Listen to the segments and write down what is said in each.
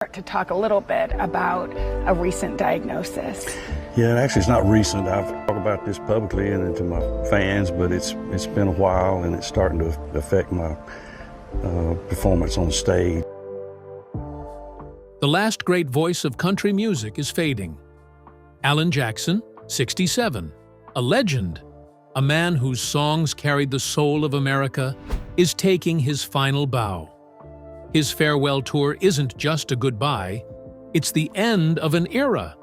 To talk a little bit about a recent diagnosis. Yeah, actually it's not recent. I've talked about this publicly and to my fans, but it's been a while and it's starting to affect my performance on stage. The last great voice of country music is fading. Alan Jackson, 67, a legend, a man whose songs carried the soul of America, is taking his final bow. His farewell tour isn't just a goodbye, it's the end of an era.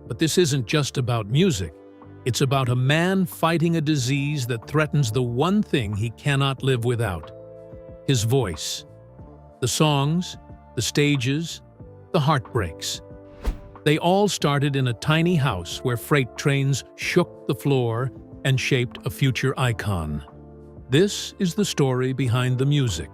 But this isn't just about music. It's about a man fighting a disease that threatens the one thing he cannot live without: his voice. The songs, the stages, the heartbreaks. They all started in a tiny house where freight trains shook the floor and shaped a future icon. This is the story behind the music.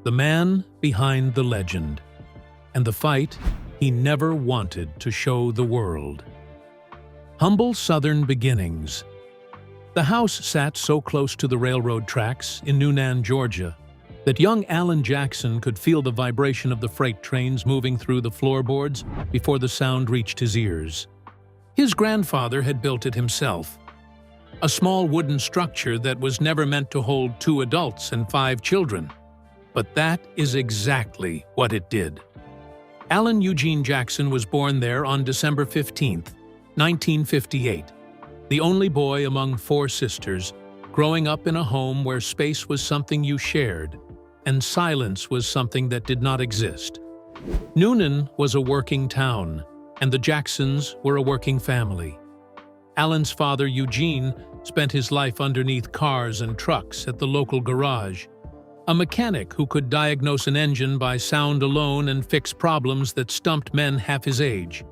The man behind the legend, and the fight he never wanted to show the world. Humble Southern beginnings. The house sat so close to the railroad tracks in Newnan, Georgia, that young Alan Jackson could feel the vibration of the freight trains moving through the floorboards before the sound reached his ears. His grandfather had built it himself, a small wooden structure that was never meant to hold 2 adults and 5 children. But that is exactly what it did. Alan Eugene Jackson was born there on December 15, 1958, the only boy among 4 sisters, growing up in a home where space was something you shared, and silence was something that did not exist. Newnan was a working town, and the Jacksons were a working family. Alan's father, Eugene, spent his life underneath cars and trucks at the local garage, a mechanic who could diagnose an engine by sound alone and fix problems that stumped men half his age.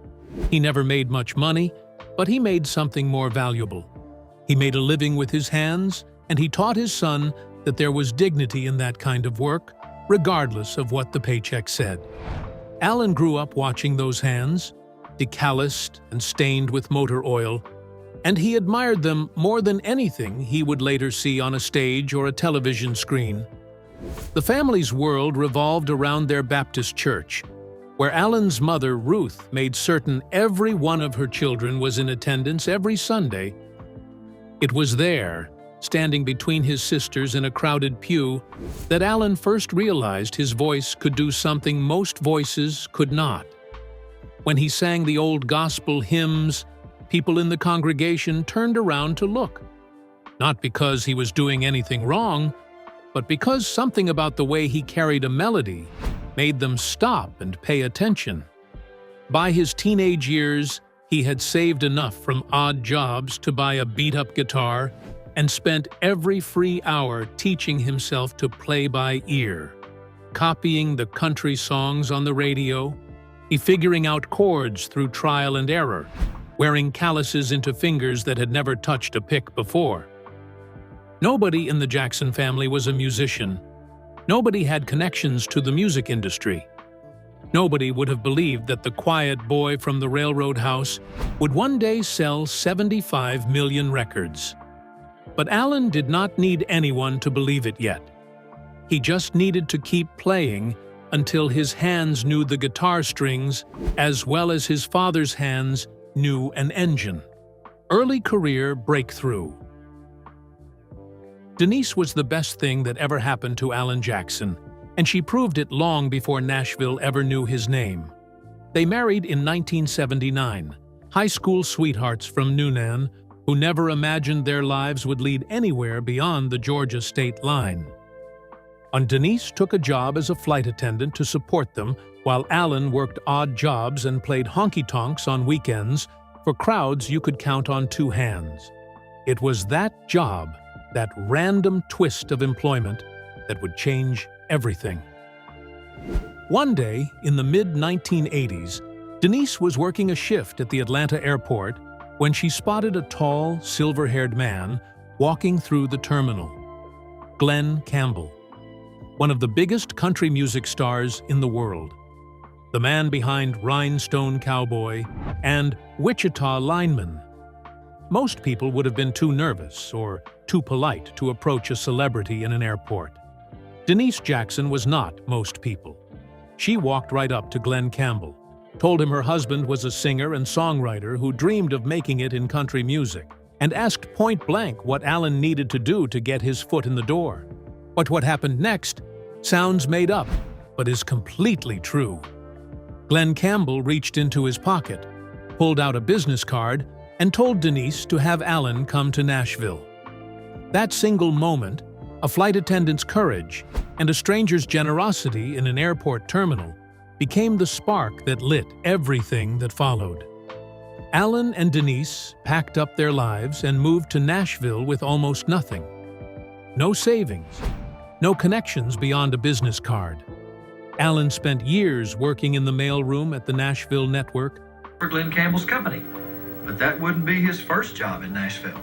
He never made much money, but he made something more valuable. He made a living with his hands, and he taught his son that there was dignity in that kind of work, regardless of what the paycheck said. Alan grew up watching those hands, decalced and stained with motor oil, and he admired them more than anything he would later see on a stage or a television screen. The family's world revolved around their Baptist church, where Alan's mother, Ruth, made certain every one of her children was in attendance every Sunday. It was there, standing between his sisters in a crowded pew, that Alan first realized his voice could do something most voices could not. When he sang the old gospel hymns, people in the congregation turned around to look. Not because he was doing anything wrong, but because something about the way he carried a melody made them stop and pay attention. By his teenage years, he had saved enough from odd jobs to buy a beat-up guitar and spent every free hour teaching himself to play by ear, copying the country songs on the radio, figuring out chords through trial and error, wearing calluses into fingers that had never touched a pick before. Nobody in the Jackson family was a musician. Nobody had connections to the music industry. Nobody would have believed that the quiet boy from the railroad house would one day sell 75 million records. But Alan did not need anyone to believe it yet. He just needed to keep playing until his hands knew the guitar strings as well as his father's hands knew an engine. Early career breakthrough. Denise was the best thing that ever happened to Alan Jackson, and she proved it long before Nashville ever knew his name. They married in 1979, high school sweethearts from Newnan who never imagined their lives would lead anywhere beyond the Georgia state line. And Denise took a job as a flight attendant to support them, while Alan worked odd jobs and played honky-tonks on weekends for crowds you could count on 2 hands. It was that job, that random twist of employment, that would change everything. One day, in the mid-1980s, Denise was working a shift at the Atlanta airport when she spotted a tall, silver-haired man walking through the terminal. Glenn Campbell, one of the biggest country music stars in the world. The man behind Rhinestone Cowboy and Wichita Lineman. Most people would have been too nervous or too polite to approach a celebrity in an airport. Denise Jackson was not most people. She walked right up to Glenn Campbell, told him her husband was a singer and songwriter who dreamed of making it in country music, and asked point-blank what Alan needed to do to get his foot in the door. But what happened next sounds made up, but is completely true. Glenn Campbell reached into his pocket, pulled out a business card, and told Denise to have Alan come to Nashville. That single moment, a flight attendant's courage, and a stranger's generosity in an airport terminal became the spark that lit everything that followed. Alan and Denise packed up their lives and moved to Nashville with almost nothing. No savings, no connections beyond a business card. Alan spent years working in the mailroom at the Nashville network for Glenn Campbell's company, but that wouldn't be his first job in Nashville.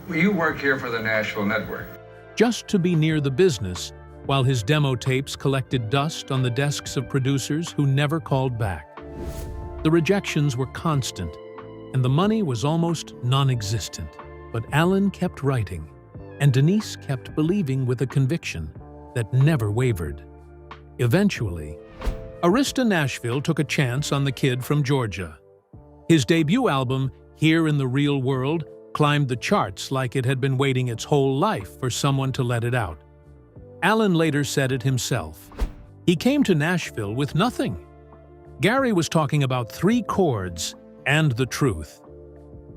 Well, you work here for the Nashville network. just to be near the business, while his demo tapes collected dust on the desks of producers who never called back. The rejections were constant, and the money was almost non-existent. But Alan kept writing, and Denise kept believing with a conviction that never wavered. Eventually, Arista Nashville took a chance on the kid from Georgia. His debut album, Here in the Real World, climbed the charts like it had been waiting its whole life for someone to let it out. Alan later said it himself. He came to Nashville with nothing. Gary was talking about 3 chords and the truth.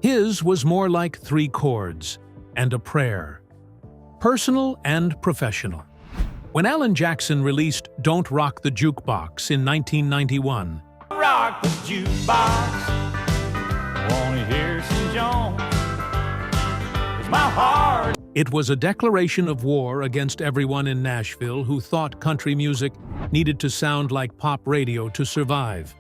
His was more like 3 chords and a prayer. Personal and professional. When Alan Jackson released Don't Rock the Jukebox in 1991, rock the jukebox, wanna hear some Jones, 'cause my heart. It was a declaration of war against everyone in Nashville who thought country music needed to sound like pop radio to survive.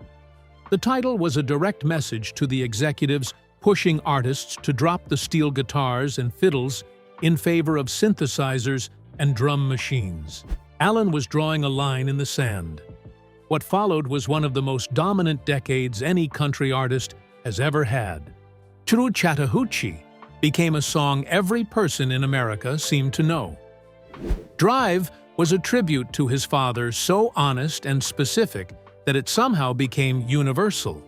The title was a direct message to the executives pushing artists to drop the steel guitars and fiddles in favor of synthesizers and drum machines. Alan was drawing a line in the sand. What followed was one of the most dominant decades any country artist has ever had. True Chattahoochee became a song every person in America seemed to know. Drive was a tribute to his father so honest and specific that it somehow became universal.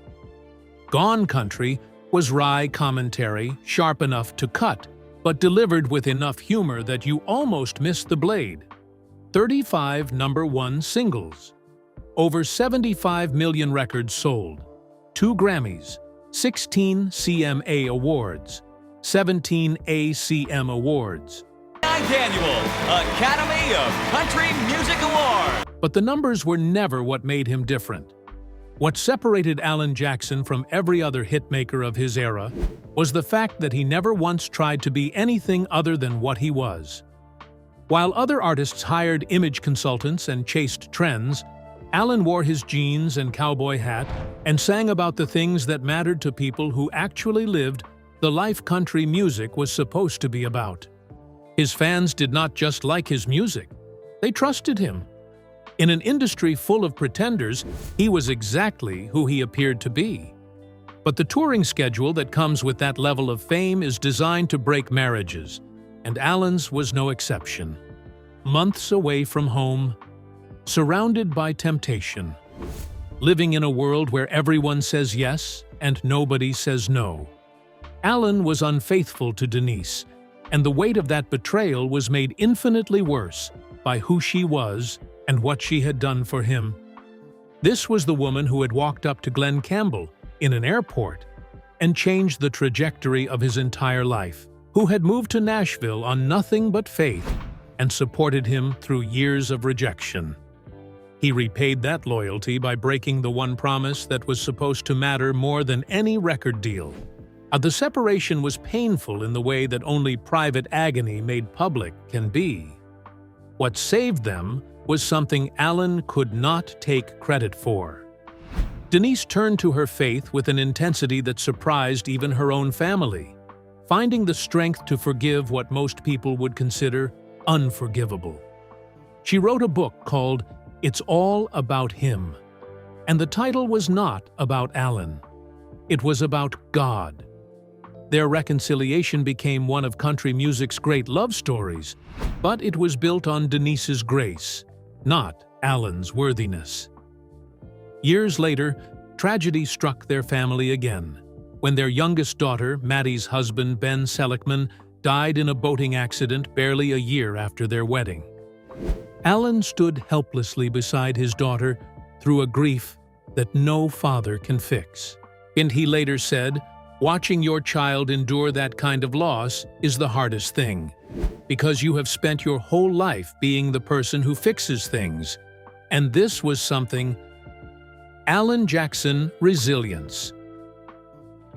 Gone Country was wry commentary, sharp enough to cut, but delivered with enough humor that you almost missed the blade. 35 #1 singles. Over 75 million records sold. 2 Grammys, 16 CMA Awards, 17 ACM Awards. 9th Annual Academy of Country Music Award. But the numbers were never what made him different. What separated Alan Jackson from every other hitmaker of his era was the fact that he never once tried to be anything other than what he was. While other artists hired image consultants and chased trends, Alan wore his jeans and cowboy hat and sang about the things that mattered to people who actually lived the life country music was supposed to be about. His fans did not just like his music, they trusted him. In an industry full of pretenders, he was exactly who he appeared to be. But the touring schedule that comes with that level of fame is designed to break marriages, and Alan's was no exception. Months away from home, surrounded by temptation, living in a world where everyone says yes and nobody says no. Alan was unfaithful to Denise, and the weight of that betrayal was made infinitely worse by who she was and what she had done for him. This was the woman who had walked up to Glenn Campbell in an airport and changed the trajectory of his entire life, who had moved to Nashville on nothing but faith and supported him through years of rejection. He repaid that loyalty by breaking the one promise that was supposed to matter more than any record deal. The separation was painful in the way that only private agony made public can be. What saved them was something Alan could not take credit for. Denise turned to her faith with an intensity that surprised even her own family, finding the strength to forgive what most people would consider unforgivable. She wrote a book called It's All About Him, and the title was not about Alan. It was about God. Their reconciliation became one of country music's great love stories, but it was built on Denise's grace, not Alan's worthiness. Years later, tragedy struck their family again, when their youngest daughter, Maddie's husband, Ben Seligman, died in a boating accident barely a year after their wedding. Alan stood helplessly beside his daughter through a grief that no father can fix. And he later said, "Watching your child endure that kind of loss is the hardest thing, because you have spent your whole life being the person who fixes things." And this was something. Alan Jackson, resilience.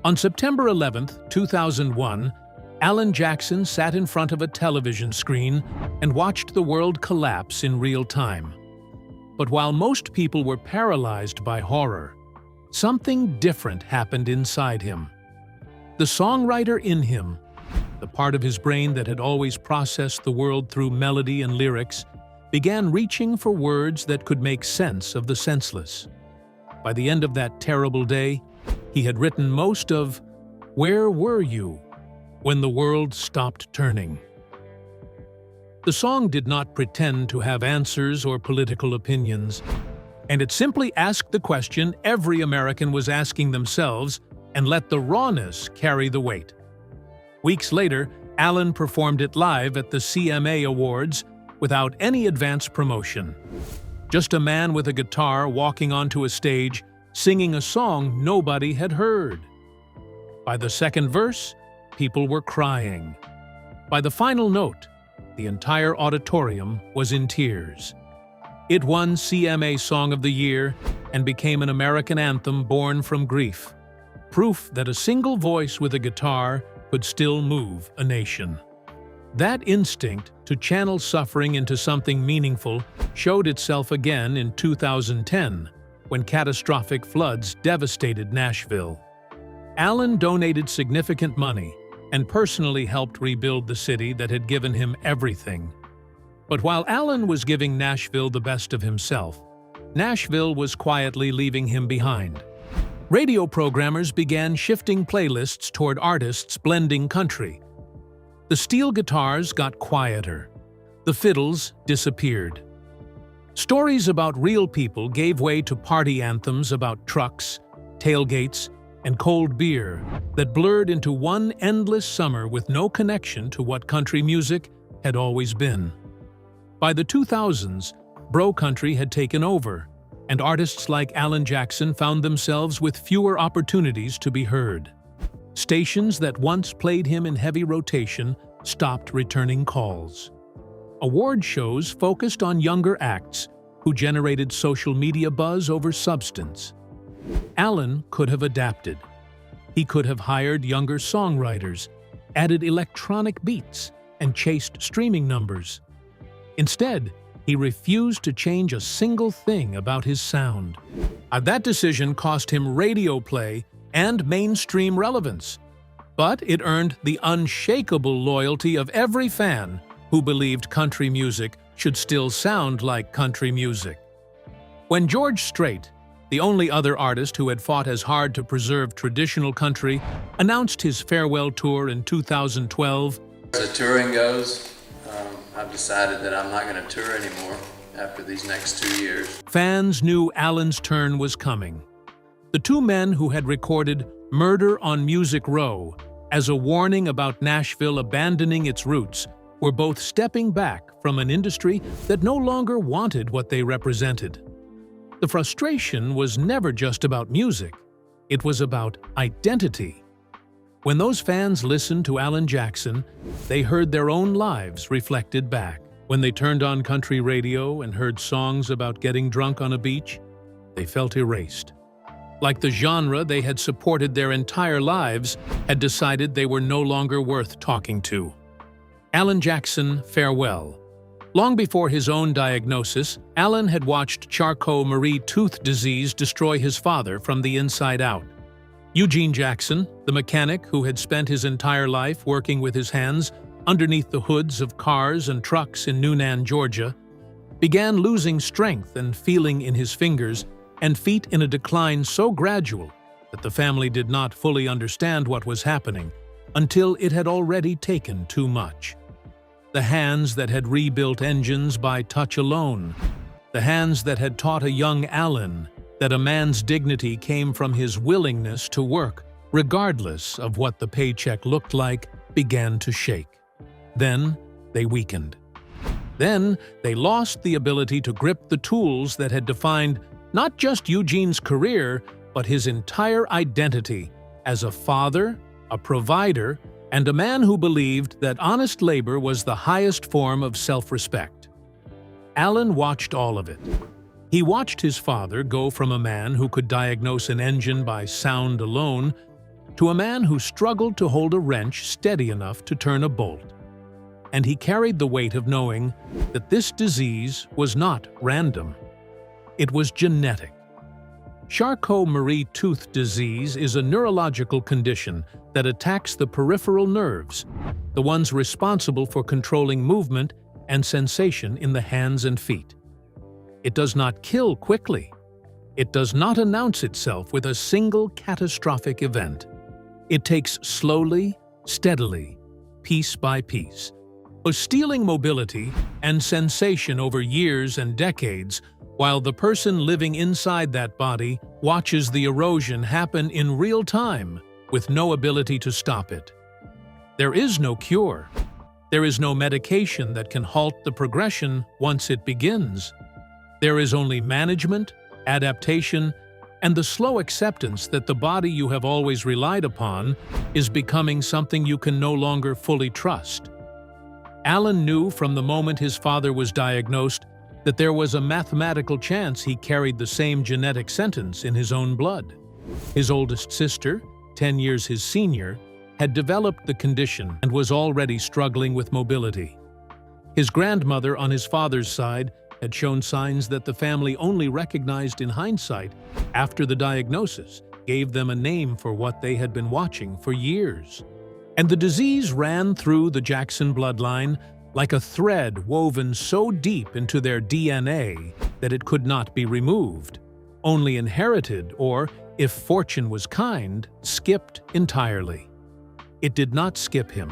On September 11, 2001, Alan Jackson sat in front of a television screen and watched the world collapse in real time. But while most people were paralyzed by horror, something different happened inside him. The songwriter in him, the part of his brain that had always processed the world through melody and lyrics, began reaching for words that could make sense of the senseless. By the end of that terrible day, he had written most of "Where Were You When the World Stopped Turning?" The song did not pretend to have answers or political opinions, and it simply asked the question every American was asking themselves and let the rawness carry the weight. Weeks later, Alan performed it live at the CMA Awards without any advance promotion. Just a man with a guitar walking onto a stage, singing a song nobody had heard. By the second verse, people were crying. By the final note, the entire auditorium was in tears. It won CMA Song of the Year and became an American anthem born from grief, proof that a single voice with a guitar could still move a nation. That instinct to channel suffering into something meaningful showed itself again in 2010, when catastrophic floods devastated Nashville. Alan donated significant money and personally helped rebuild the city that had given him everything. But while Alan was giving Nashville the best of himself, Nashville was quietly leaving him behind. Radio programmers began shifting playlists toward artists blending country. The steel guitars got quieter. The fiddles disappeared. Stories about real people gave way to party anthems about trucks, tailgates, and cold beer that blurred into one endless summer with no connection to what country music had always been. By the 2000s, bro country had taken over, and artists like Alan Jackson found themselves with fewer opportunities to be heard. Stations that once played him in heavy rotation stopped returning calls. Award shows focused on younger acts who generated social media buzz over substance. Alan could have adapted. He could have hired younger songwriters, added electronic beats, and chased streaming numbers. Instead, he refused to change a single thing about his sound. That decision cost him radio play and mainstream relevance, but it earned the unshakable loyalty of every fan who believed country music should still sound like country music. When George Strait, the only other artist who had fought as hard to preserve traditional country, announced his farewell tour in 2012, As the touring goes, I've decided that I'm not going to tour anymore after these next 2 years. fans knew Alan's turn was coming. The two men who had recorded Murder on Music Row as a warning about Nashville abandoning its roots were both stepping back from an industry that no longer wanted what they represented. The frustration was never just about music. It was about identity. When those fans listened to Alan Jackson, they heard their own lives reflected back. When they turned on country radio and heard songs about getting drunk on a beach, they felt erased. Like the genre they had supported their entire lives had decided they were no longer worth talking to. Alan Jackson, farewell. Long before his own diagnosis, Alan had watched Charcot-Marie tooth disease destroy his father from the inside out. Eugene Jackson, the mechanic who had spent his entire life working with his hands underneath the hoods of cars and trucks in Newnan, Georgia, began losing strength and feeling in his fingers and feet in a decline so gradual that the family did not fully understand what was happening until it had already taken too much. The hands that had rebuilt engines by touch alone the hands that had taught a young Alan that a man's dignity came from his willingness to work, regardless of what the paycheck looked like, began to shake. Then they weakened. Then they lost the ability to grip the tools that had defined not just Eugene's career, but his entire identity as a father, a provider, and a man who believed that honest labor was the highest form of self-respect. Alan watched all of it. He watched his father go from a man who could diagnose an engine by sound alone to a man who struggled to hold a wrench steady enough to turn a bolt. And he carried the weight of knowing that this disease was not random. It was genetic. Charcot-Marie-Tooth disease is a neurological condition that attacks the peripheral nerves, the ones responsible for controlling movement and sensation in the hands and feet. It does not kill quickly. It does not announce itself with a single catastrophic event. It takes slowly, steadily, piece by piece, stealing mobility and sensation over years and decades, while the person living inside that body watches the erosion happen in real time with no ability to stop it. There is no cure. There is no medication that can halt the progression once it begins. There is only management, adaptation, and the slow acceptance that the body you have always relied upon is becoming something you can no longer fully trust. Alan knew from the moment his father was diagnosed that there was a mathematical chance he carried the same genetic sentence in his own blood. His oldest sister, 10 years his senior, had developed the condition and was already struggling with mobility. His grandmother on his father's side had shown signs that the family only recognized in hindsight after the diagnosis gave them a name for what they had been watching for years. And the disease ran through the Jackson bloodline like a thread woven so deep into their DNA that it could not be removed, only inherited or, if fortune was kind, skipped entirely. It did not skip him.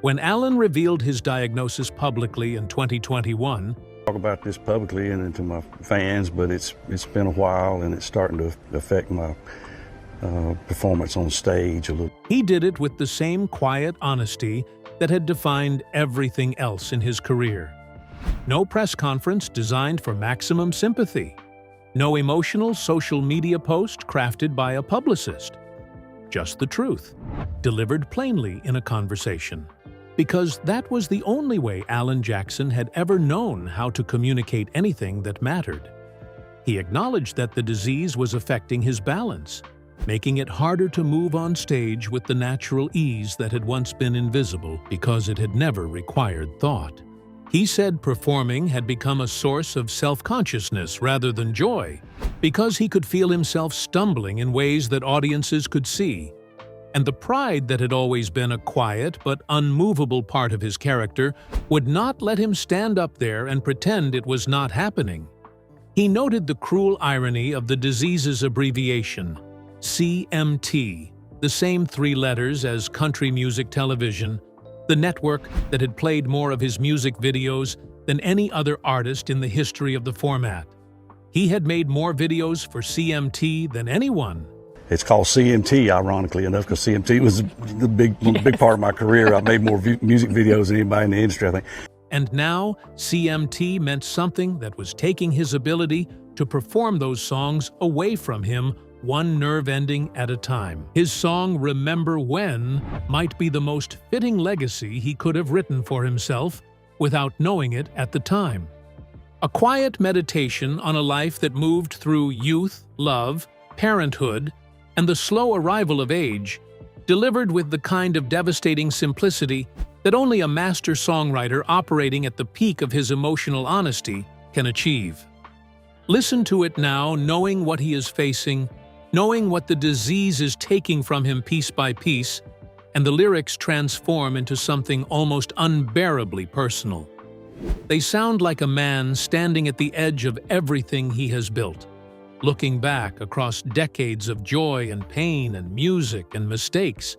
When Alan revealed his diagnosis publicly in 2021, Talk about this publicly and to my fans, but it's been a while and it's starting to affect my performance on stage a little. he did it with the same quiet honesty that had defined everything else in his career. No press conference designed for maximum sympathy. No emotional social media post crafted by a publicist. Just the truth, delivered plainly in a conversation. Because that was the only way Alan Jackson had ever known how to communicate anything that mattered. He acknowledged that the disease was affecting his balance, making it harder to move on stage with the natural ease that had once been invisible because it had never required thought. He said performing had become a source of self-consciousness rather than joy, because he could feel himself stumbling in ways that audiences could see. And the pride that had always been a quiet but unmovable part of his character would not let him stand up there and pretend it was not happening. He noted the cruel irony of the disease's abbreviation, CMT, the same 3 letters as country music television, the network that had played more of his music videos than any other artist in the history of the format. He had made more videos for CMT than anyone. It's called CMT, ironically enough, because CMT was the big part of my career. I made more music videos than anybody in the industry, I think. And now, CMT meant something that was taking his ability to perform those songs away from him, one nerve ending at a time. His song Remember When might be the most fitting legacy he could have written for himself without knowing it at the time. A quiet meditation on a life that moved through youth, love, parenthood, and the slow arrival of age, delivered with the kind of devastating simplicity that only a master songwriter operating at the peak of his emotional honesty can achieve. Listen to it now, knowing what he is facing, knowing what the disease is taking from him piece by piece, and the lyrics transform into something almost unbearably personal. They sound like a man standing at the edge of everything he has built, looking back across decades of joy and pain and music and mistakes,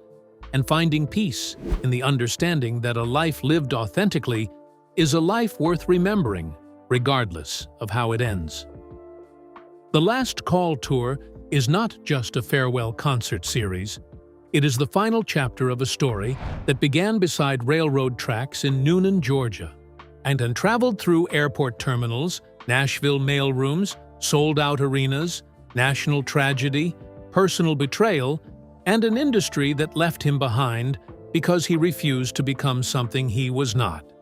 and finding peace in the understanding that a life lived authentically is a life worth remembering, regardless of how it ends. The Last Call Tour is not just a farewell concert series. It is the final chapter of a story that began beside railroad tracks in Noonan, Georgia, and traveled through airport terminals, Nashville mailrooms, sold-out arenas, national tragedy, personal betrayal, and an industry that left him behind because he refused to become something he was not.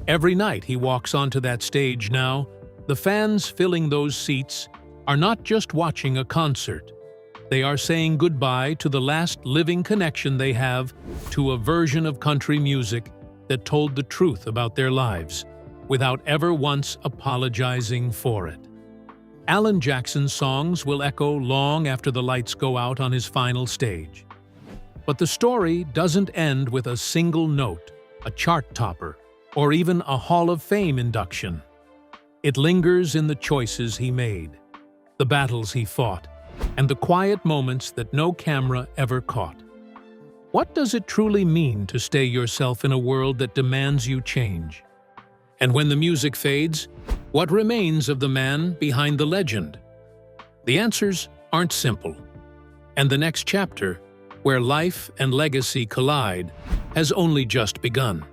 Every night he walks onto that stage now, the fans filling those seats are not just watching a concert. They are saying goodbye to the last living connection they have to a version of country music that told the truth about their lives, without ever once apologizing for it. Alan Jackson's songs will echo long after the lights go out on his final stage. But the story doesn't end with a single note, a chart topper, or even a Hall of Fame induction. It lingers in the choices he made, the battles he fought, and the quiet moments that no camera ever caught. What does it truly mean to stay yourself in a world that demands you change? And when the music fades, what remains of the man behind the legend? The answers aren't simple. And the next chapter, where life and legacy collide, has only just begun.